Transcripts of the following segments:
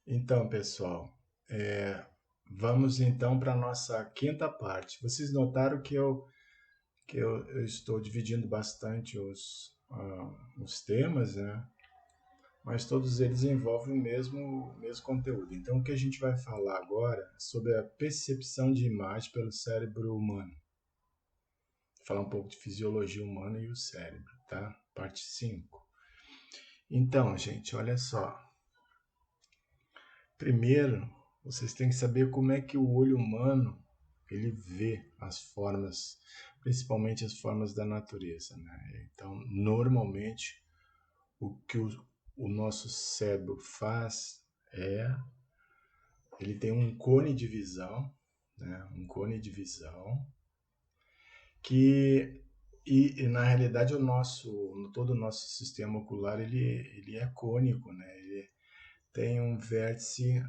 Então, pessoal, vamos então para a nossa quinta parte. Vocês notaram que eu estou dividindo bastante os temas, né? Mas todos eles envolvem o mesmo conteúdo. Então, o que a gente vai falar agora é sobre a percepção de imagem pelo cérebro humano. Falar um pouco de fisiologia humana e o cérebro, tá? Parte 5. Então, gente, olha só. Primeiro, vocês têm que saber como é que o olho humano ele vê as formas, principalmente as formas da natureza, né? Então, normalmente, o nosso cérebro faz é, ele tem um cone de visão, né? Um cone de visão que e na realidade todo o nosso sistema ocular ele é cônico, né? Ele tem um vértice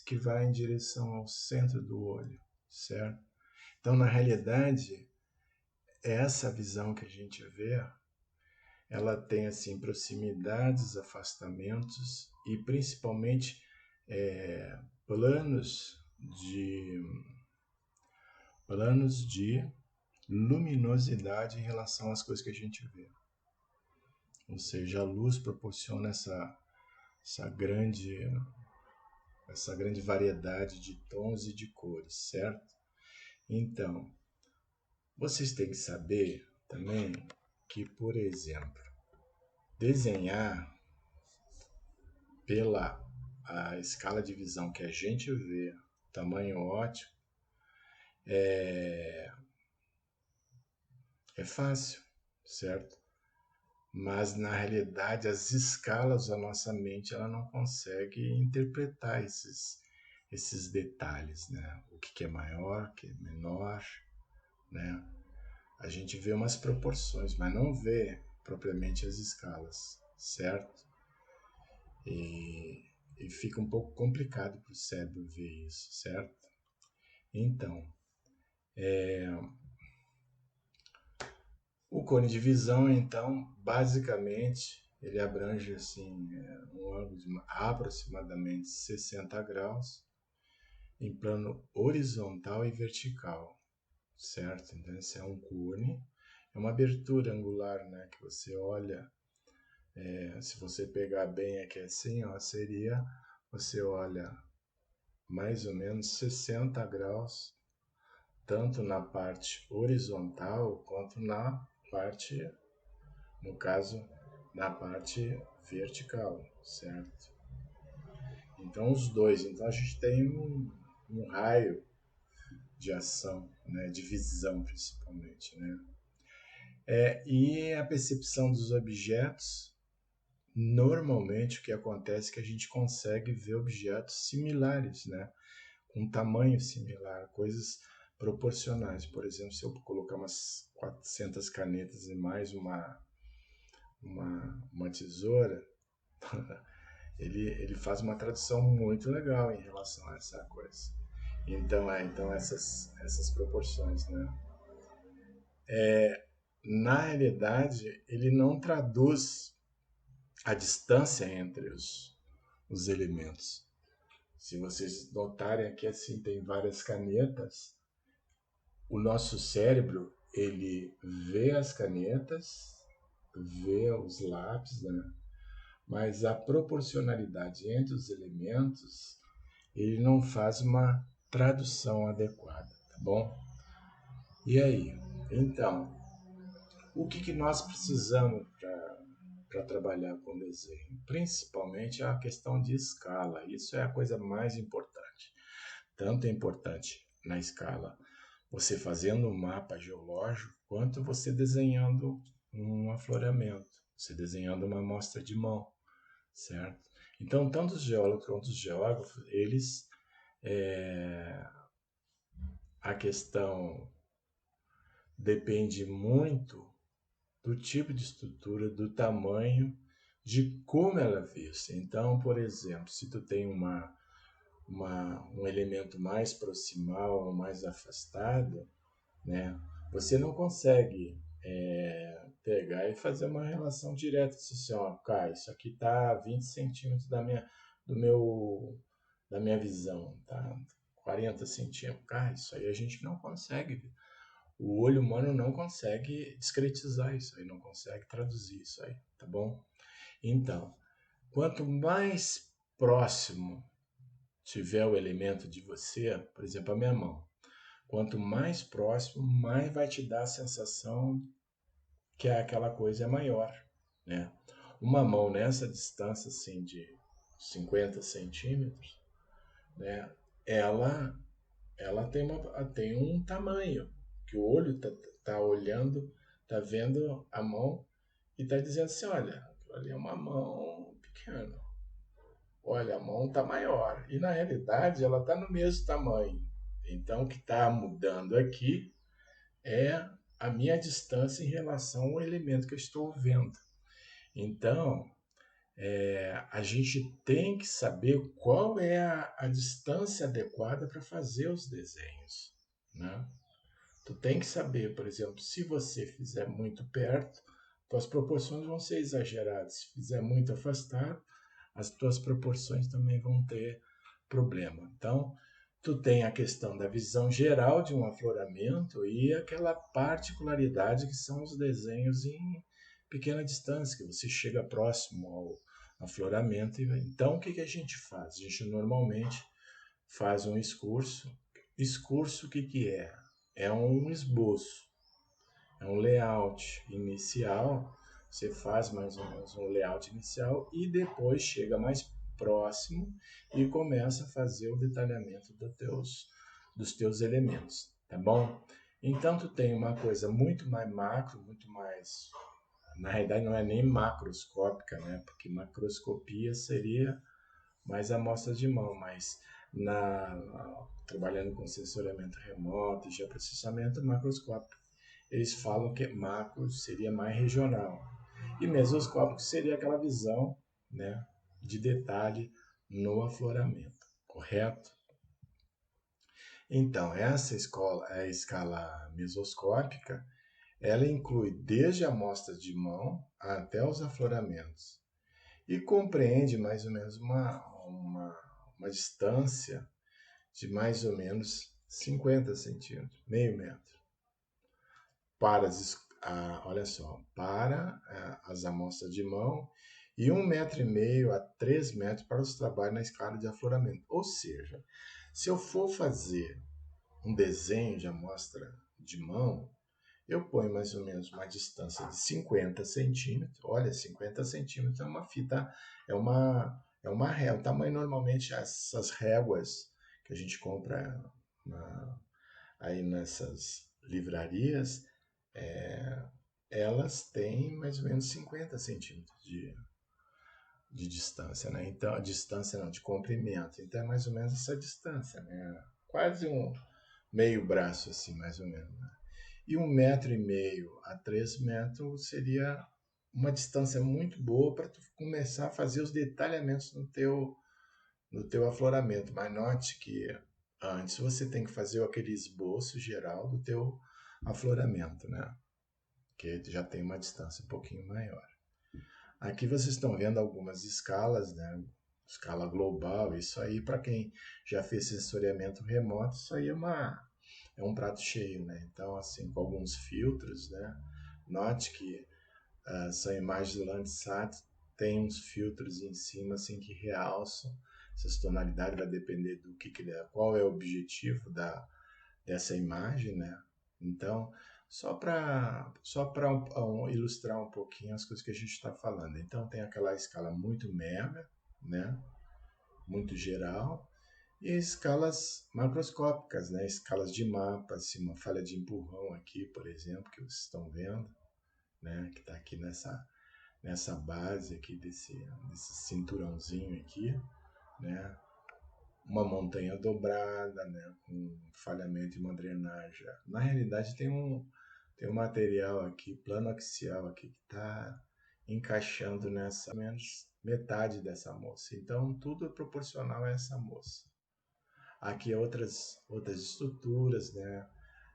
que vai em direção ao centro do olho, certo? Então, na realidade, essa visão que a gente vê, ela tem assim proximidades, afastamentos e principalmente é, planos de planos de luminosidade em relação às coisas que a gente vê. Ou seja, a luz proporciona essa grande essa grande variedade de tons e de cores, certo? Então, vocês têm que saber também que, por exemplo, desenhar pela a escala de visão que a gente vê, tamanho ótico, é fácil, certo? Mas na realidade as escalas da nossa mente ela não consegue interpretar esses detalhes, né? O que é maior, o que é menor, né? A gente vê umas proporções, mas não vê propriamente as escalas, certo? E, e fica um pouco complicado para o cérebro ver isso, certo? Então, o cone de visão, então, basicamente, ele abrange assim, um ângulo de aproximadamente 60 graus em plano horizontal e vertical, certo? Então, esse é um cone, é uma abertura angular, né, que você olha. Se você pegar bem aqui assim, ó, seria você olha mais ou menos 60 graus, tanto na parte horizontal quanto na parte, no caso, na parte vertical, certo? Então os dois, então a gente tem um raio de ação, né, de visão principalmente, né? E a percepção dos objetos. Normalmente o que acontece é que a gente consegue ver objetos similares, né? Com tamanho similar, coisas proporcionais. Por exemplo, se eu colocar umas 400 canetas e mais uma tesoura, ele faz uma tradução muito legal em relação a essa coisa. Então essas proporções, né? Na realidade, ele não traduz a distância entre os elementos. Se vocês notarem aqui assim, tem várias canetas. O nosso cérebro, ele vê as canetas, vê os lápis, né? Mas a proporcionalidade entre os elementos, ele não faz uma tradução adequada, tá bom? E aí? Então, o que nós precisamos para trabalhar com desenho? Principalmente a questão de escala. Isso é a coisa mais importante. Tanto é importante na escala você fazendo um mapa geológico, quanto você desenhando um afloramento, você desenhando uma amostra de mão, certo? Então, tanto os geólogos quanto os geógrafos, eles, a questão depende muito do tipo de estrutura, do tamanho, de como ela é vista. Então, por exemplo, se tu tem um elemento mais proximal ou mais afastado, né? Você não consegue pegar e fazer uma relação direta assim, ó, cara, isso aqui está a 20 centímetros do meu da minha visão, tá? 40 centímetros. Cara, isso aí a gente não consegue. O olho humano não consegue discretizar isso aí, não consegue traduzir isso aí, tá bom? Então, quanto mais próximo tiver o elemento de você, por exemplo, a minha mão, quanto mais próximo, mais vai te dar a sensação que aquela coisa é maior, né? Uma mão nessa distância assim de 50 centímetros, né? Ela, ela tem um tamanho que o olho tá olhando, tá vendo a mão e tá dizendo assim, olha, aquilo ali é uma mão pequena. Olha, a mão tá maior. E na realidade ela tá no mesmo tamanho. Então o que está mudando aqui é a minha distância em relação ao elemento que eu estou vendo. Então, a gente tem que saber qual é a distância adequada para fazer os desenhos, né? Tu tem que saber, por exemplo, se você fizer muito perto, tuas proporções vão ser exageradas. Se fizer muito afastado, as tuas proporções também vão ter problema. Então, tu tem a questão da visão geral de um afloramento e aquela particularidade que são os desenhos em pequena distância, que você chega próximo ao afloramento. Então, o que a gente faz? A gente normalmente faz um escurso. Escurso, o que é? É um esboço, é um layout inicial. Você faz mais ou menos um layout inicial e depois chega mais próximo e começa a fazer o detalhamento dos teus elementos, tá bom? Então tu tem uma coisa muito mais macro, muito mais, na realidade não é nem macroscópica, né? Porque macroscopia seria mais amostras de mão, mas trabalhando com sensoriamento remoto e geoprocessamento macroscópico, eles falam que macro seria mais regional e mesoscópico seria aquela visão, né, de detalhe no afloramento, correto? Então, a escala mesoscópica, ela inclui desde amostras de mão até os afloramentos e compreende mais ou menos uma distância de mais ou menos 50 centímetros, meio metro, para olha só, para as amostras de mão e 1,5 metro a 3 metros para os trabalhos na escala de afloramento. Ou seja, se eu for fazer um desenho de amostra de mão, eu ponho mais ou menos uma distância de 50 centímetros. Olha, 50 centímetros é uma fita, é uma régua. O tamanho normalmente essas réguas que a gente compra aí nessas livrarias, é, elas têm mais ou menos 50 centímetros de distância, né? Então, a distância não, de comprimento. Então é mais ou menos essa distância, né? Quase um meio braço assim, mais ou menos, né? E 1,5 metro a 3 metros seria uma distância muito boa para tu começar a fazer os detalhamentos no teu afloramento. Mas note que antes você tem que fazer aquele esboço geral do teu afloramento, né? Que já tem uma distância um pouquinho maior. Aqui vocês estão vendo algumas escalas, né? Escala global, isso aí para quem já fez sensoriamento remoto, isso aí é um prato cheio, né? Então, assim, com alguns filtros, né? Note que essa imagem do Landsat tem uns filtros em cima, assim, que realçam essas tonalidades, vai depender do que ele é, qual é o objetivo dessa imagem, né? Então, só para ilustrar um pouquinho as coisas que a gente está falando. Então, tem aquela escala muito mega, né? Muito geral, e escalas macroscópicas, né? Escalas de mapa, assim, uma falha de empurrão aqui, por exemplo, que vocês estão vendo, né? Que está aqui nessa base aqui desse cinturãozinho aqui, né? Uma montanha dobrada, né? Com falhamento e uma drenagem. Na realidade, tem um material aqui, plano axial aqui, que está encaixando nessa menos metade dessa moça. Então, tudo é proporcional a essa moça. Aqui outras estruturas, né?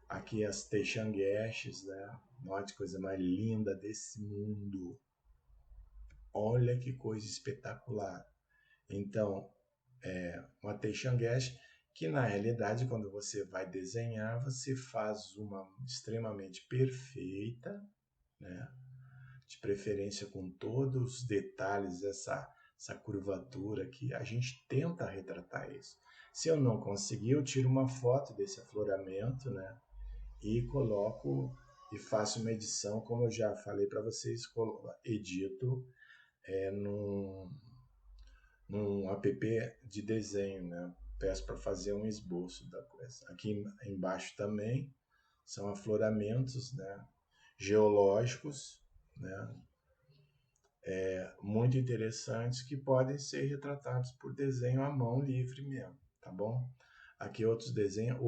Aqui as Texangueches, né? Note, coisa mais linda desse mundo. Olha que coisa espetacular. Então, uma Teixangueche, que na realidade, quando você vai desenhar, você faz uma extremamente perfeita, né? De preferência com todos os detalhes, essa curvatura aqui, a gente tenta retratar isso. Se eu não conseguir, eu tiro uma foto desse afloramento, né? E coloco e faço uma edição, como eu já falei para vocês, edito num app de desenho, né? Peço para fazer um esboço da coisa. Aqui embaixo também são afloramentos, né? Geológicos, né? Muito interessantes que podem ser retratados por desenho à mão livre mesmo, tá bom? Aqui outros desenhos,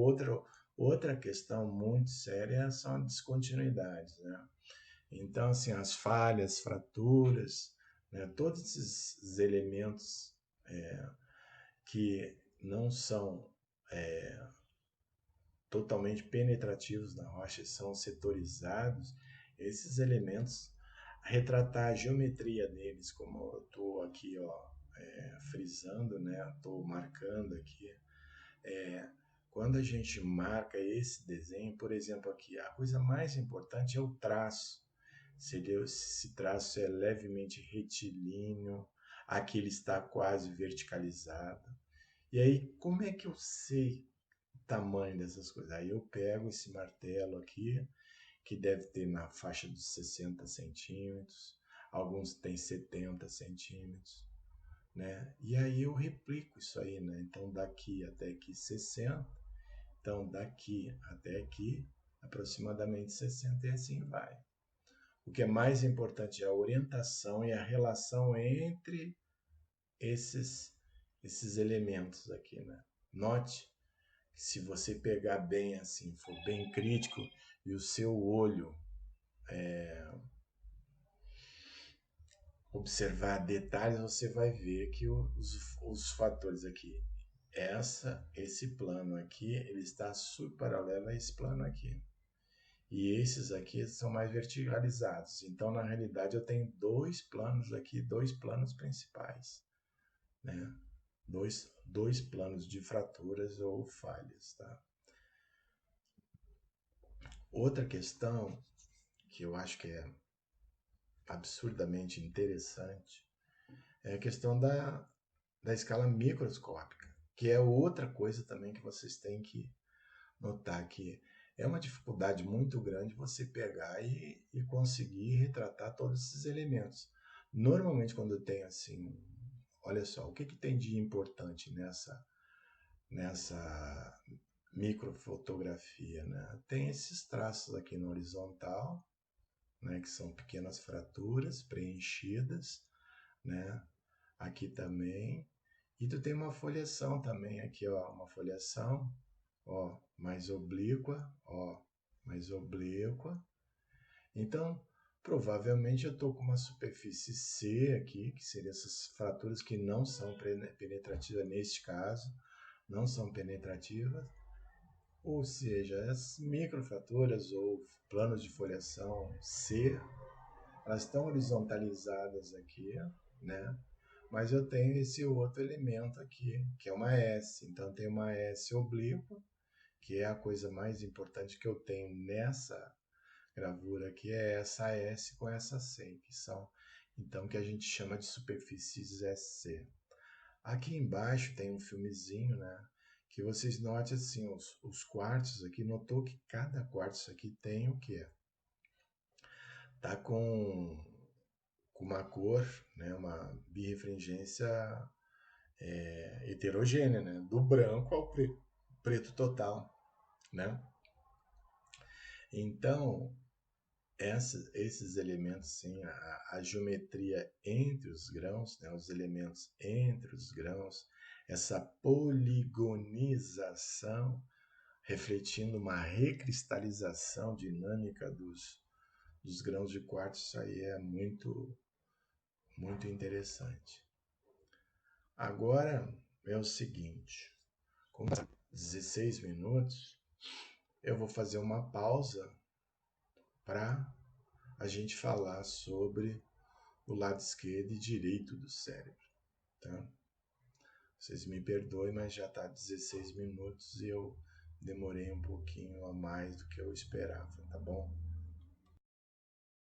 outra questão muito séria são as descontinuidades, né? Então, assim, as falhas, fraturas, né? Todos esses elementos que não são totalmente penetrativos na rocha, são setorizados, esses elementos, retratar a geometria deles, como eu estou aqui, ó, frisando, né? Estou marcando aqui. Quando a gente marca esse desenho, por exemplo, aqui, a coisa mais importante é o traço. Se esse traço é levemente retilíneo, aqui ele está quase verticalizado. E aí, como é que eu sei o tamanho dessas coisas? Aí eu pego esse martelo aqui, que deve ter na faixa dos 60 centímetros, alguns têm 70 centímetros, né? E aí eu replico isso aí, né? Então daqui até aqui 60, então daqui até aqui aproximadamente 60 e assim vai. O que é mais importante é a orientação e a relação entre esses, esses elementos aqui, né? Note que se você pegar bem assim, for bem crítico e o seu olho observar detalhes, você vai ver que os fatores aqui, esse plano aqui, ele está subparalelo a esse plano aqui. E esses aqui são mais verticalizados. Então, na realidade, eu tenho dois planos aqui, dois planos principais, né? Dois planos de fraturas ou falhas, tá? Outra questão que eu acho que é absurdamente interessante é a questão da escala microscópica, que é outra coisa também que vocês têm que notar que é uma dificuldade muito grande você pegar e conseguir retratar todos esses elementos. Normalmente, quando tem assim, olha só, o que, que tem de importante nessa microfotografia, né? Tem esses traços aqui na horizontal, né, que são pequenas fraturas preenchidas, né? Aqui também. E tu tem uma folhação também aqui, ó, uma folhação, ó, mais oblíqua, ó, mais oblíqua. Então, provavelmente eu estou com uma superfície C aqui, que seriam essas fraturas que não são penetrativas neste caso, não são penetrativas, ou seja, as microfraturas ou planos de foliação C, elas estão horizontalizadas aqui, né? Mas eu tenho esse outro elemento aqui, que é uma S. Então, tem uma S oblíqua, que é a coisa mais importante que eu tenho nessa gravura aqui, é essa S com essa C, que são, então, que a gente chama de superfícies SC. Aqui embaixo tem um filmezinho, né? Que vocês notem assim, os quartos aqui, notou que cada quartzo aqui tem o quê? Tá com uma cor, né? Uma birrefringência heterogênea, né? Do branco ao preto total, né? Então, esses elementos, sim, a geometria entre os grãos, né, os elementos entre os grãos, essa poligonização, refletindo uma recristalização dinâmica dos grãos de quartzo, isso aí é muito, muito interessante. Agora é o seguinte, com 16 minutos, eu vou fazer uma pausa para a gente falar sobre o lado esquerdo e direito do cérebro, tá? Vocês me perdoem, mas já está 16 minutos e eu demorei um pouquinho a mais do que eu esperava, tá bom?